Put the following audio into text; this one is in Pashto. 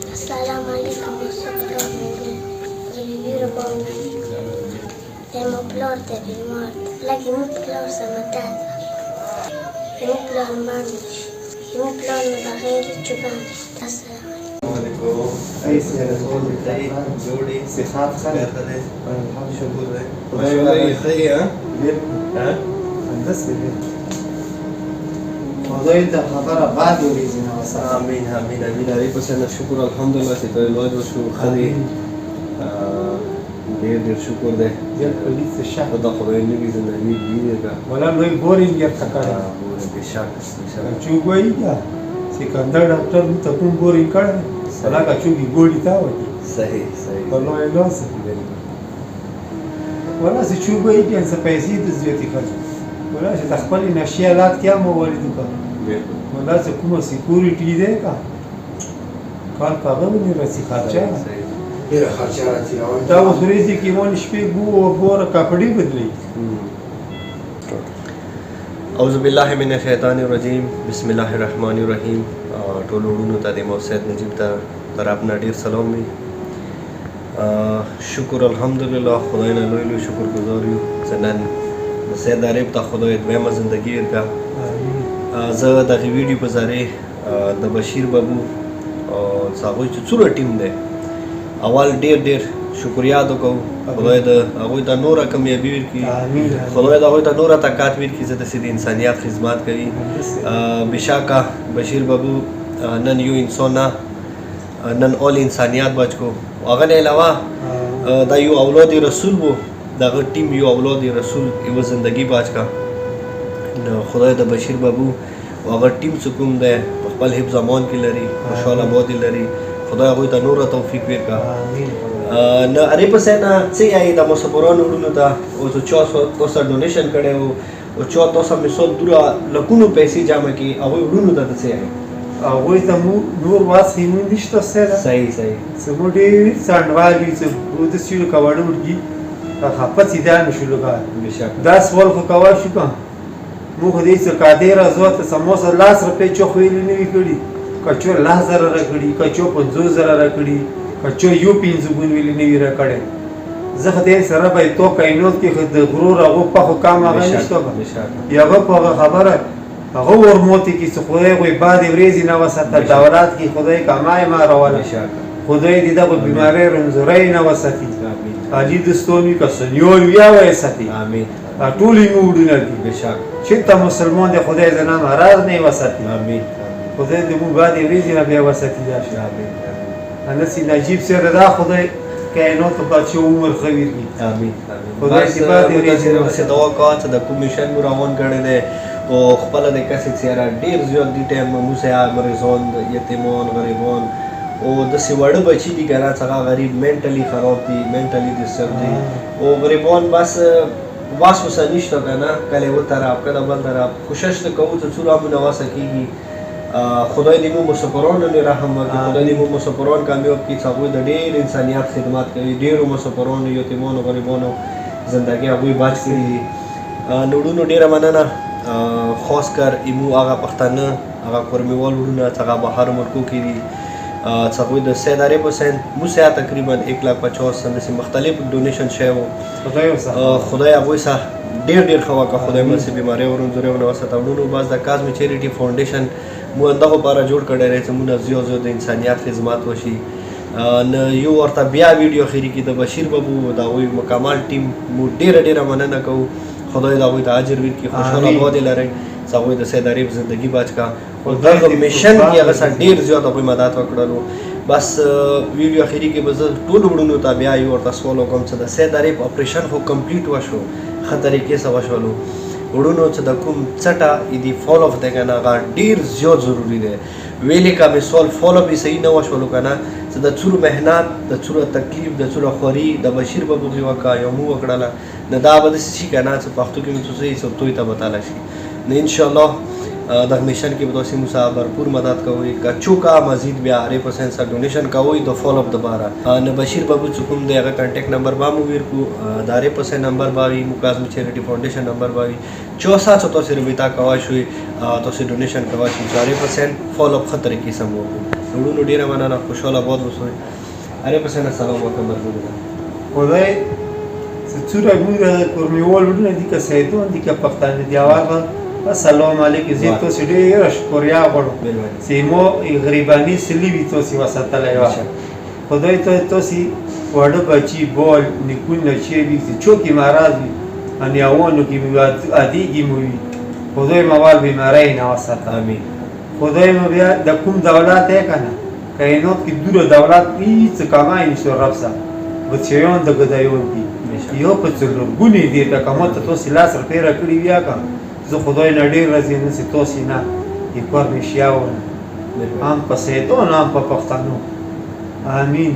السلام عليكم ورحمة الله وبركاته. Temo plor de mort, lagi mu plor sa matata. Mu plor manush, mu plor no bagheiro chuban. ऐसे रसूल बताइए जोड़ी सिखात खैर करे الحمد شكر والله خير ها بس موضوع انت خطر بعد وريزنا وصراحه امين امين امين عليكم سنه شكر الحمد لله چې ته لوی وشو خدي ډېر ډېر شکر دی ډېر پولیس شهر د خدای نبی زندگی دیږي ولا لوی بورینګ یې تکړه بورینګ شاک چوغوي یا سکندر ډاکټر ته کوم بورینګ کړ ولا کا چوغي ګوډی تا وای صحیح صحیح والله لوس ولا چې چوغوي کې څه پیسې د زیاتې خرج ولا چې خپل نشیالات کې مو ولید وکړ ولا چې کومه سکیورټی دی کا کار کاغه نه راسي خرچه ډېر خرچه راځي دا وسوريږي کې مون شپې بو او بور کپړې بدلی اعوذ بالله من الشیطان الرجیم بسم الله الرحمن الرحیم ټول وروڼو ته د موسید نجیب ته طرفنا ډېر سلام وي شکر الحمدلله خدای نه لوی لوی شکر گزار یو چې نن سید عرب ته خدای دویمه زندگی ورکړه زه دغه ویډیو په ذریعه د بشیر بابو او هغوی چې څومره ټیم دی اول ډېر ډېر شکریا ادا کوو خدای د هغوی ته نوره کامیابي ورکړي خدای د هغوی ته نوره طاقت ورکړي چې داسې د انسانیت خدمت کوي بېشکه بشیر بابو نن یو انسان نه نن اول انسانیت بچ کو هغه نه علاوه دا یو اولاد رسول و دغه ټیم یو اولاد رسول یو زندگی بچ کا خدای د بشیر بابو هغه ټیم څه کوم دی خپل حفظ امان کې لري خوشحاله آباد لري خدای هغوی ته نوره توفیق ورکړه نه ارې پسې نه څه یایي د مسافرانو وروڼو ته او چې چا تاسو ډونیشن کړی و او چا تاسو مثال دوره لکونو پیسې جمع کړي هغوی وروڼو ته څه یایي هغوی ته مو نور واسې مو نشته سره صحیح صحیح څه مو ډېر څنډوال دي چې د سیلو کواړه ورګي خپه سیدا نشو لګا دا سوال خو کوا شو کا مو خو دې څه قادر ازوت سموسه لاس روپې چوخ ویلې نه وی کړی کچو 10,000 را کړی کچو 50,000 را کړی کچو یو 5 ګون ویلې نه وی را کړی زه خدای سره به تو کاینات کې خد غرور هغه په کام هغه نشته یغه په خبره هغه ورموتي کې څه خدای وي بعد ورځې نه وسته دورات کې خدای کمای ما راواله خدای دې دغه بیماری رمزوري نه وساتي اجي دستونی کا سنیول یا وساتي امين ټولې موډونه دي بشک چې ته مسلمان دې خدای زنه ناراض نه وساتي امين خدای دې مو بعد ورځې نه بیا وساتي دا شي امين انسي نجيب سره دا خدای کائنات په چې عمر خویر کی امين خدای دې بعد ورځې نه وساتي دعا کوه چې د کمیشن روان کړي دي او خپل د کسې سره ډیر زیات دي ټیم موسی مریضان یتیمان غریبان او د سیوړه بچی دي ګرا څنګه غریب منټلی خراب دي منټلی ډیسټرب دي او غریبان بس واسه نشته کنه کله و طرف کله بل طرف کوشش وکړو چې څوره منواسه کیږي خدای دې مو مسافرانو نه رحم وکړي خدای دې مو مسافران کامیاب کړي چې هغوی د ډېر انسانیت خدمت کوي ډېرو مسافرانو یتیمانو غریبانو زندګي هغوی بچ کړي دي نوړونو ډېره مننه خاص کر ایمو هغه پښتانه هغه کورمیوال وروڼه چې هغه بهر ملکو کې دي چې هغوی د سید عرب حسین موسی تقریبا 150,000 داسې مختلف ډونیشن شوی و خدای هغوی سره ډېر ډېر ښه وکړه خدای مو سې بیمارۍ ورنځورۍ ونه وساته وروڼو بس د کازمي چیریټي فاونډیشن مو همدغو لپاره جوړ کړی دی چې مونږ زیات زیات د انسانیت خدمت وشي نه یو ورته بیا ویډیو اخري کې د بشیر بابو د هغوی مکمل ټیم مو ډېره ډېره مننه کوو خدای د هغوی ته اجر ورکړي خوشحاله آباد یې لرئ چې هغوی د سید عرب زندګي بچ کا او دغه میشن کې هغه سره ډېر زیات هغوی مدد وکړلو بس ویډیو اخري کې به زه ټولو وروڼو ته بیا یو ورته سوال وکړم چې د سید عرب اپریشن خو کمپلیټ وشو ښه طریقې سره وشولو وروڼو چې د کوم څټه دې فالو اف دی که نه هغه ډېر زیات ضروري دی ویلې که مثال فالو اپ یې صحیح نه وشولو که نه چې د څومره محنت د څومره تکلیف د څومره خواري د بشیر بابو کې وکړه یا مو وکړله نه دا به داسې شي که نه چې پښتو کې مو څه صحیح توی ته به تاله شي نو انشاءالله د میشن کې به تاسو موږ سره भरपूर مدد کوئ که چوکا مزید بیا 100% سره ډونیشن کوئ د فالو اپ دوباره نو بشیر بابو چې کوم دی هغه کانټیکټ نمبر با مو ویر کو د 100% نمبر باوي مکازم چیریټي فاونډیشن نمبر باوي 64 تاسو ربیتا کوای شوي تاسو ډونیشن کوای شئ 100% فالو اپ خطر کې سم وو نو ډیره مننه خوشاله بود وسوي 100% السلام علیکم خدای څوره ګوره کورمیول ورنه دي که سیدون دي که پښتانه دی اواز السلام علیکم زه تاسو ډیر شکریا غواړم سیمو غریبانی سلیوی تاسو وساتلای و خدای ته تاسو وړه بچی بول نکونه چی وی چوکي مرض ان یاونو کې ادیږي مو خدای موال بیماری نه وسات امين خدای مو بیا د کوم دولت یې کنه کینوت کې دوره دولت هیڅ کمای نشو رفسه بچیان د غدایون دي یو په څلورګونی دي د کومه تاسو لاس را پیرا کړی بیا کا زه خدای نه ډیر راځي نه سي تاسو نه یې کور نشیاو هم په سیدون هم په پښتنو امين